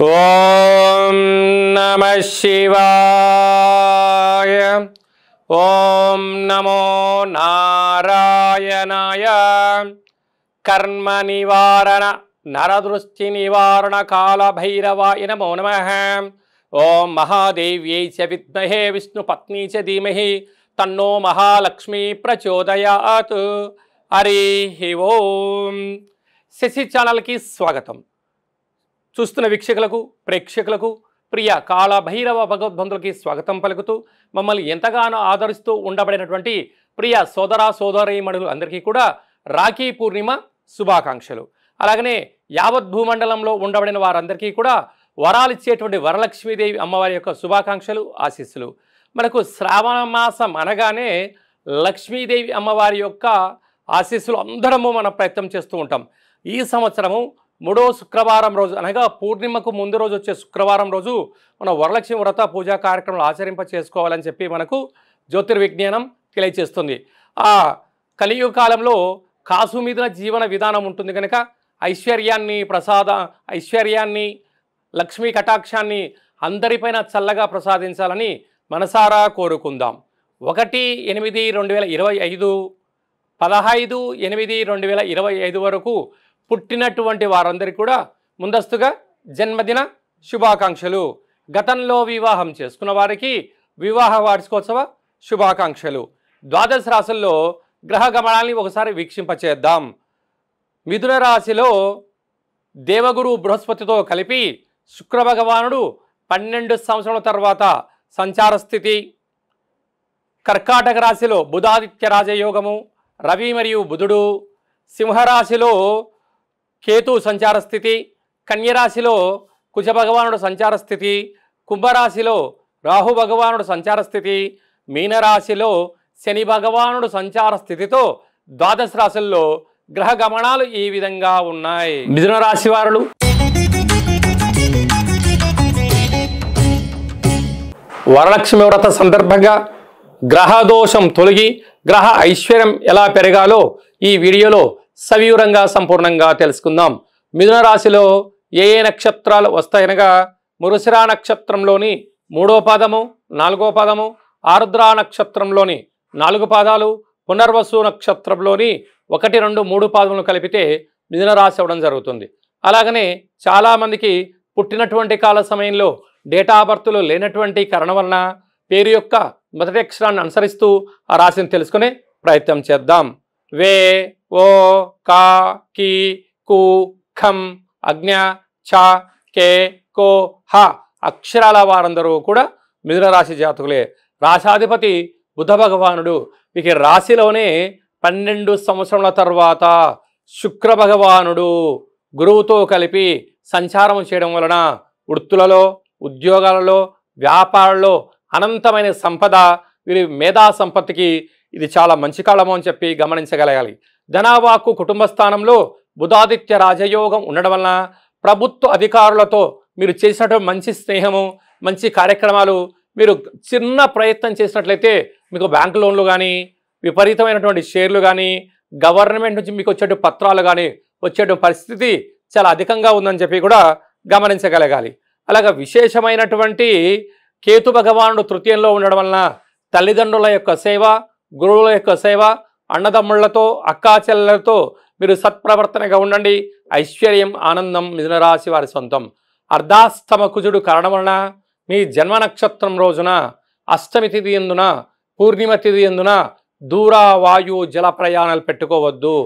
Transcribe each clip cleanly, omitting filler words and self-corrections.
ఓం నమః శివాయ. ఓం నమో నారాయణాయ. కర్మ నివారణ నరదృష్టి నివారణ కాల భైరవాయ నమో నమః. ఓం మహాదేవ్యై చ విద్మహే విష్ణుపత్ని చ ధీమహి తన్నో మహాలక్ష్మి ప్రచోదయాత్. హరి ఓం. శశి ఛానల్కి స్వాగతం. చూస్తున్న వీక్షకులకు ప్రేక్షకులకు ప్రియ కాళ భైరవ భగవద్బంధులకి స్వాగతం పలుకుతూ మమ్మల్ని ఎంతగానో ఆదరిస్తూ ఉండబడినటువంటి ప్రియ సోదర సోదరీమణులు అందరికీ కూడా రాఖీ పూర్ణిమ శుభాకాంక్షలు. అలాగనే యావత్ భూమండలంలో ఉండబడిన వారందరికీ కూడా వరాలు ఇచ్చేటువంటి వరలక్ష్మీదేవి అమ్మవారి యొక్క శుభాకాంక్షలు ఆశీస్సులు. మనకు శ్రావణ మాసం అనగానే లక్ష్మీదేవి అమ్మవారి యొక్క ఆశీస్సులు అందరము మనం ప్రయత్నం చేస్తూ ఉంటాం. ఈ సంవత్సరము 3వ శుక్రవారం రోజు అనగా పూర్ణిమకు ముందు రోజు వచ్చే శుక్రవారం రోజు మన వరలక్ష్మి వ్రత పూజా కార్యక్రమాలు ఆచరింప చేసుకోవాలని చెప్పి మనకు జ్యోతిర్విజ్ఞానం తెలియజేస్తుంది. ఆ కలియుగ కాలంలో కాసు మీద జీవన విధానం ఉంటుంది కనుక ఐశ్వర్యాన్ని లక్ష్మీ కటాక్షాన్ని అందరిపైన చల్లగా ప్రసాదించాలని మనసారా కోరుకుందాం. 1/8/2025 15/8/2025 వరకు పుట్టినటువంటి వారందరికీ కూడా ముందస్తుగా జన్మదిన శుభాకాంక్షలు. గతంలో వివాహం చేసుకున్న వారికి వివాహ వార్షికోత్సవ శుభాకాంక్షలు. ద్వాదశ రాశుల్లో గ్రహ గమనాల్ని ఒకసారి వీక్షింపచేద్దాం. మిథున రాశిలో దేవగురు బృహస్పతితో కలిపి శుక్ర భగవానుడు 12 సంవత్సరాల తర్వాత సంచార స్థితి. కర్కాటక రాశిలో బుధాదిత్య రాజయోగము, రవి మరియు బుధుడు. సింహరాశిలో కేతు సంచార స్థితి. కన్యరాశిలో కుజ భగవానుడు సంచార స్థితి. కుంభరాశిలో రాహు భగవానుడు సంచార స్థితి. మీనరాశిలో శని భగవానుడు సంచార స్థితితో ద్వాదశ రాశుల్లో గ్రహ గమనాలు ఈ విధంగా ఉన్నాయి. మిథున రాశి వారులు వరలక్ష్మి వ్రత సందర్భంగా గ్రహ దోషం తొలగి గ్రహ ఐశ్వర్యం ఎలా పెరగాలో ఈ వీడియోలో సవివరంగా సంపూర్ణంగా తెలుసుకుందాం. మిథున రాశిలో ఏ నక్షత్రాలు వస్తాయనగా మృగశిర నక్షత్రంలోని 3వ పాదము 4వ పాదము, ఆరుద్ర నక్షత్రంలోని 4 పాదాలు, పునర్వసు నక్షత్రంలోని 1, 2, 3 పాదములు కలిపితే మిథున రాశి అవ్వడం జరుగుతుంది. అలాగనే చాలామందికి పుట్టినటువంటి కాల సమయంలో డేటా బర్త్లు లేనటువంటి కారణం వలన పేరు యొక్క మొదటి అక్షరాన్ని అనుసరిస్తూ ఆ రాశిని తెలుసుకునే ప్రయత్నం చేద్దాం. వే, ఓ, కా, కి, కు, ఖం, అజ్ఞ, చ, కే, కో, హ అక్షరాల వారందరూ కూడా మిథున రాశి జాతకులే. రాశాధిపతి బుధ భగవానుడు. వీరికి రాశిలోనే 12 సంవత్సరముల తర్వాత శుక్ర భగవానుడు గురువుతో కలిపి సంచారం చేయడం వలన వృత్తులలో, ఉద్యోగాలలో, వ్యాపారాల్లో అనంతమైన సంపద, వీరి మేధా సంపత్తికి ఇది చాలా మంచి కాలము అని చెప్పి గమనించగలగాలి. ధనవాక్కు కుటుంబ స్థానంలో బుధాదిత్య రాజయోగం ఉండడం వలన ప్రభుత్వ అధికారులతో మీరు చేసినటువంటి మంచి స్నేహము, మంచి కార్యక్రమాలు, మీరు చిన్న ప్రయత్నం చేసినట్లయితే మీకు బ్యాంకు లోన్లు కానీ, విపరీతమైనటువంటి షేర్లు కానీ, గవర్నమెంట్ నుంచి మీకు వచ్చేటువంటి పత్రాలు కానీ వచ్చేటువంటి పరిస్థితి చాలా అధికంగా ఉందని చెప్పి కూడా గమనించగలగాలి. అలాగే విశేషమైనటువంటి కేతు భగవానుడు తృతీయంలో ఉండడం వలన తల్లిదండ్రుల యొక్క సేవ, గురువుల యొక్క సేవ, అన్నదమ్ముళ్లతో, అక్కాచెల్లెలతో మీరు సత్ప్రవర్తనగా ఉండండి. ఐశ్వర్యం, ఆనందం మిథున రాశి వారి సొంతం. అర్ధాష్టమ కుజుడు కారణం వలన మీ జన్మ నక్షత్రం రోజున అష్టమి తిథి ఎందున, పూర్ణిమ తిథి ఎందున దూర వాయు జల ప్రయాణాలు పెట్టుకోవద్దు.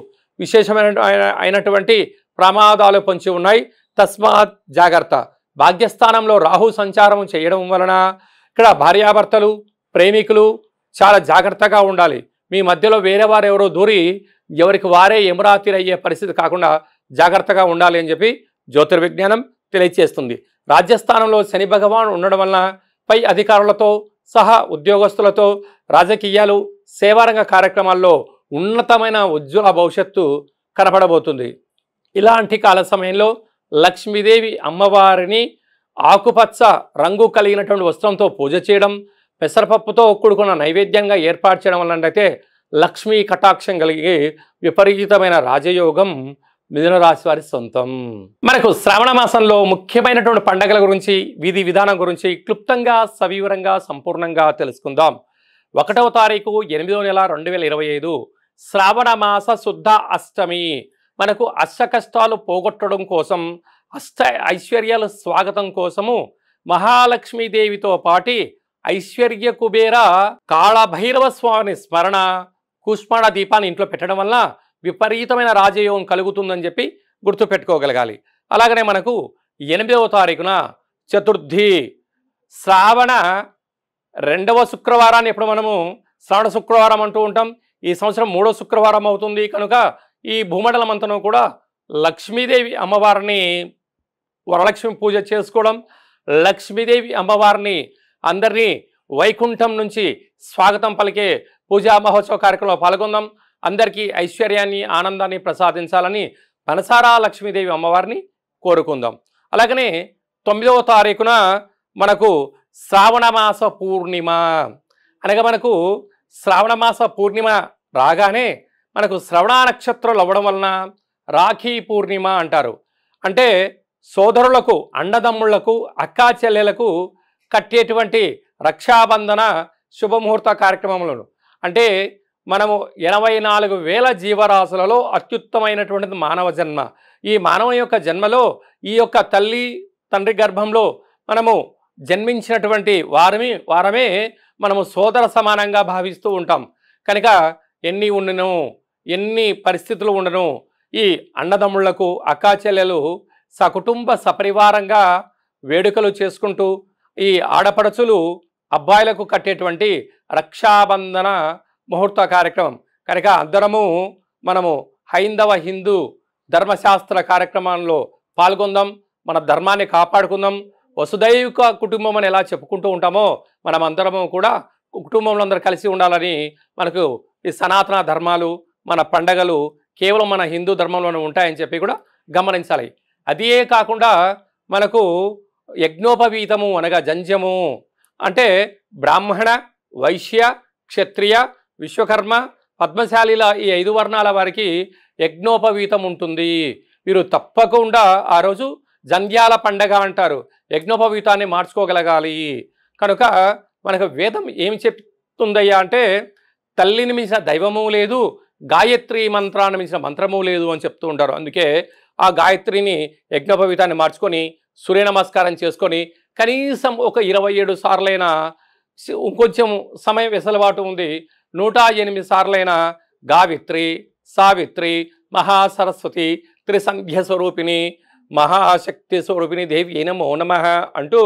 అయినటువంటి ప్రమాదాలు పొంచి ఉన్నాయి. తస్మాత్ జాగ్రత్త. భాగ్యస్థానంలో రాహు సంచారం చేయడం వలన ఇక్కడ భార్యాభర్తలు, ప్రేమికులు చాలా జాగ్రత్తగా ఉండాలి. మీ మధ్యలో వేరే వారు ఎవరో దూరి ఎవరికి వారే ఎమరాతిరయ్యే పరిస్థితి కాకుండా జాగ్రత్తగా ఉండాలి అని చెప్పి జ్యోతిర్విజ్ఞానం తెలియజేస్తుంది. రాజ్యస్థానంలో శని భగవాన్ ఉండడం వలన పై అధికారులతో సహా ఉద్యోగస్తులతో రాజకీయాలు, సేవారంగ కార్యక్రమాల్లో ఉన్నతమైన ఉజ్వల భవిష్యత్తు కనపడబోతుంది. ఇలాంటి కాల సమయంలో లక్ష్మీదేవి అమ్మవారిని ఆకుపచ్చ రంగు కలిగినటువంటి వస్త్రంతో పూజ చేయడం, పెసరపప్పుతో కూడుకున్న నైవేద్యంగా ఏర్పాటు చేయడం వలన అయితే లక్ష్మీ కటాక్షం కలిగి విపరీతమైన రాజయోగం మిథున రాశి వారి సొంతం. మనకు శ్రావణ మాసంలో ముఖ్యమైనటువంటి పండగల గురించి, విధి విధానం గురించి క్లుప్తంగా సవివరంగా సంపూర్ణంగా తెలుసుకుందాం. 1వ తారీఖు 8వ నెల 2025 శ్రావణ మాస శుద్ధ అష్టమి. మనకు అష్ట కష్టాలు పోగొట్టడం కోసం, అష్ట ఐశ్వర్యాల స్వాగతం కోసము మహాలక్ష్మీదేవితో పాటి ఐశ్వర్య కుబేర కాళభైరవ స్వామిని స్మరణ, కుష్మాండ దీపాన్ని ఇంట్లో పెట్టడం వల్ల విపరీతమైన రాజయోగం కలుగుతుందని చెప్పి గుర్తుపెట్టుకోగలగాలి. అలాగనే మనకు 8వ తారీఖున చతుర్థి, శ్రావణ 2వ శుక్రవారాన్ని ఇప్పుడు మనము శ్రావణ శుక్రవారం అంటూ ఉంటాం. ఈ సంవత్సరం 3వ శుక్రవారం అవుతుంది కనుక ఈ భూమండలం అంతను కూడా లక్ష్మీదేవి అమ్మవారిని వరలక్ష్మి పూజ చేసుకోవడం, లక్ష్మీదేవి అమ్మవారిని అందరినీ వైకుంఠం నుంచి స్వాగతం పలికే పూజా మహోత్సవ కార్యక్రమంలో పాల్గొందాం. అందరికీ ఐశ్వర్యాన్ని ఆనందాన్ని ప్రసాదించాలని మనసారా లక్ష్మీదేవి అమ్మవారిని కోరుకుందాం. అలాగనే 9వ తారీఖున మనకు శ్రావణ మాస పూర్ణిమ. అనగా మనకు శ్రావణ మాస పూర్ణిమ రాగానే మనకు శ్రవణ నక్షత్రాలు అవ్వడం వలన రాఖీ పూర్ణిమ అంటారు. అంటే సోదరులకు, అన్నదమ్ముళ్లకు, అక్కా చెల్లెలకు కట్టేటువంటి రక్షాబంధన శుభముహూర్త కార్యక్రమములను, అంటే మనము 84,000 జీవరాశులలో అత్యుత్తమైనటువంటిది మానవ జన్మ. ఈ మానవ యొక్క జన్మలో ఈ యొక్క తల్లి తండ్రి గర్భంలో మనము జన్మించినటువంటి వారమే మనము సోదర సమానంగా భావిస్తూ ఉంటాం. కనుక ఎన్ని ఉండను, ఎన్ని పరిస్థితులు ఉండను, ఈ అన్నదమ్ముళ్లకు, అక్కా చెల్లెలు సకుటుంబ సపరివారంగా వేడుకలు చేసుకుంటూ ఈ ఆడపడుచులు అబ్బాయిలకు కట్టేటువంటి రక్షాబంధన ముహూర్త కార్యక్రమం. కనుక అందరము మనము హైందవ హిందూ ధర్మశాస్త్ర కార్యక్రమాల్లో పాల్గొందాం, మన ధర్మాన్ని కాపాడుకుందాం. వసుదైవిక కుటుంబం అని ఎలా చెప్పుకుంటూ ఉంటామో మనం అందరము కూడా కుటుంబంలో అందరూ కలిసి ఉండాలని, మనకు ఈ సనాతన ధర్మాలు, మన పండగలు కేవలం మన హిందూ ధర్మంలోనే ఉంటాయని చెప్పి కూడా గమనించాలి. అదే కాకుండా మనకు యజ్ఞోపవీతము అనగా జంధ్యము అంటే బ్రాహ్మణ, వైశ్య, క్షత్రియ, విశ్వకర్మ, పద్మశాలిల ఈ 5 వర్ణాల వారికి యజ్ఞోపవీతం ఉంటుంది. వీరు తప్పకుండా ఆ రోజు జంధ్యాల పండగ అంటారు. యజ్ఞోపవీతాన్ని మార్చుకోగలగాలి. కనుక మనకు వేదం ఏమి చెప్తుందయ్యా అంటే తల్లిని మించిన దైవము లేదు, గాయత్రి మంత్రాన్ని మించిన మంత్రము లేదు అని చెప్తూ ఉంటారు. అందుకే ఆ గాయత్రిని యజ్ఞోపవీతాన్ని మార్చుకొని సూర్య నమస్కారం చేసుకొని కనీసం ఒక 27 సార్లైనా, ఇంకొంచెం సమయం వెసలుబాటు ఉంది, 108 సార్లైనా గావిత్రి, సావిత్రి, మహాసరస్వతి, త్రిసంధ్య స్వరూపిణి, మహాశక్తి స్వరూపిణి దేవి నమో నమః అంటూ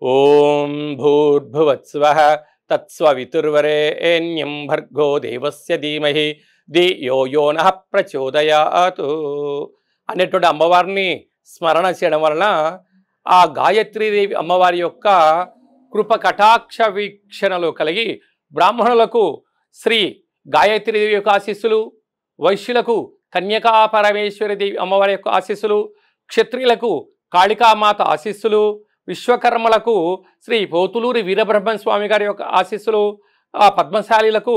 ఓం భూర్భువత్స్వః తత్స్వవితుర్వరేణ్యం భర్గో దేవస్య ధీమహి ధియో యో నః ప్రచోదయాత్ అనేటువంటి అమ్మవారిని స్మరణ చేయడం వలన ఆ గాయత్రీదేవి అమ్మవారి యొక్క కృప కటాక్ష వీక్షణలు కలిగి బ్రాహ్మణులకు శ్రీ గాయత్రీదేవి యొక్క ఆశీస్సులు, వైశ్యులకు కన్యకా పరమేశ్వరి దేవి అమ్మవారి యొక్క ఆశీస్సులు, క్షత్రియులకు కాళికామాత ఆశీస్సులు, విశ్వకర్మలకు శ్రీ పోతులూరి వీరబ్రహ్మ స్వామి గారి యొక్క ఆశీస్సులు, ఆ పద్మశాలిలకు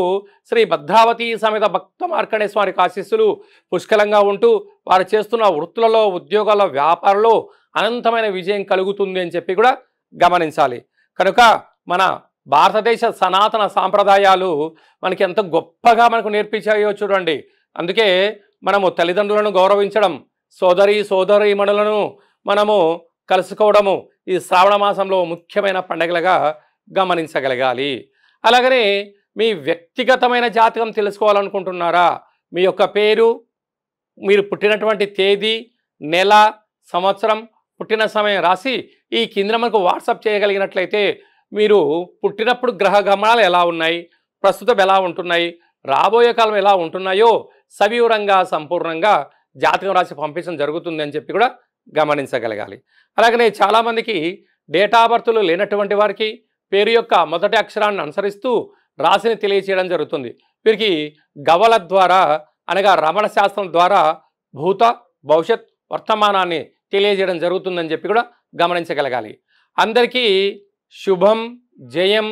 శ్రీ భద్రావతి సమేత భక్త మార్కండేయ స్వామి ఆశీస్సులు పుష్కలంగా ఉంటూ వారు చేస్తున్న వృత్తులలో, ఉద్యోగాల, వ్యాపారంలో అనంతమైన విజయం కలుగుతుంది అని చెప్పి కూడా గమనించాలి. కనుక మన భారతదేశ సనాతన సాంప్రదాయాలు మనకి ఎంత గొప్పగా మనకు నేర్పించాయో చూడండి. అందుకే మనము తల్లిదండ్రులను గౌరవించడం, సోదరీమణులను మనము కలుసుకోవడము ఈ శ్రావణ మాసంలో ముఖ్యమైన పండుగలుగా గమనించగలగాలి. అలాగనే మీ వ్యక్తిగతమైన జాతకం తెలుసుకోవాలనుకుంటున్నారా? మీ యొక్క పేరు, మీరు పుట్టినటువంటి తేదీ, నెల, సంవత్సరం, పుట్టిన సమయం రాసి ఈ కింద మనకు వాట్సాప్ చేయగలిగినట్లయితే మీరు పుట్టినప్పుడు గ్రహ గమనాలు ఎలా ఉన్నాయి, ప్రస్తుతం ఎలా ఉంటున్నాయి, రాబోయే కాలం ఎలా ఉంటున్నాయో సవివరంగా సంపూర్ణంగా జాతకం రాసి పంపించడం జరుగుతుంది అని చెప్పి కూడా గమనించగలగాలి. అలాగనే చాలామందికి డేట్ ఆఫ్ బర్త్లు లేనటువంటి వారికి పేరు యొక్క మొదటి అక్షరాన్ని అనుసరిస్తూ రాశిని తెలియచేయడం జరుగుతుంది. వీరికి గవల ద్వారా అనగా రమణ శాస్త్రం ద్వారా భూత, భవిష్యత్, వర్తమానాన్ని తెలియజేయడం జరుగుతుందని చెప్పి కూడా గమనించగలగాలి. అందరికీ శుభం, జయం,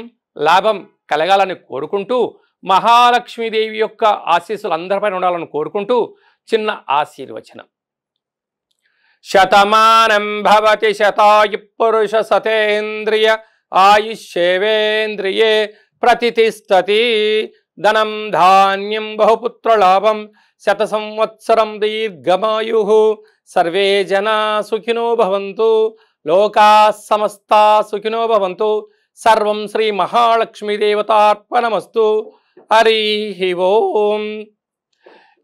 లాభం కలగాలని కోరుకుంటూ మహాలక్ష్మీదేవి యొక్క ఆశీస్సులు అందరిపైన ఉండాలని కోరుకుంటూ చిన్న ఆశీర్వచనం. శతమానం భవతి శతాయు పురుష సతేంద్రియ ఆయుష్యేవేంద్రియే ప్రతిష్టతి. ధనం ధాన్యం బహుపుత్రలాభం శత సంవత్సరం దీర్ఘమాయు. సర్వే జనా సుఖినో భవంతు. లోకా సమస్తా సుఖినో భవంతు. సర్వం శ్రీ మహాలక్ష్మీ దేవతార్పణమస్తు. హరి ఓం.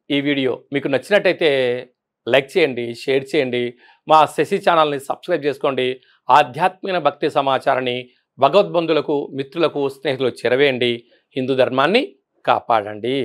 ఈ వీడియో మీకు నచ్చినట్టయితే లైక్ చేయండి, షేర్ చేయండి. మా శశి ఛానల్ని సబ్స్క్రైబ్ చేసుకోండి. ఆధ్యాత్మిక భక్తి సమాచారాన్ని భగవద్బంధులకు, మిత్రులకు, స్నేహితులకు చేరవేయండి. హిందూ ధర్మాన్ని కాపాడండి.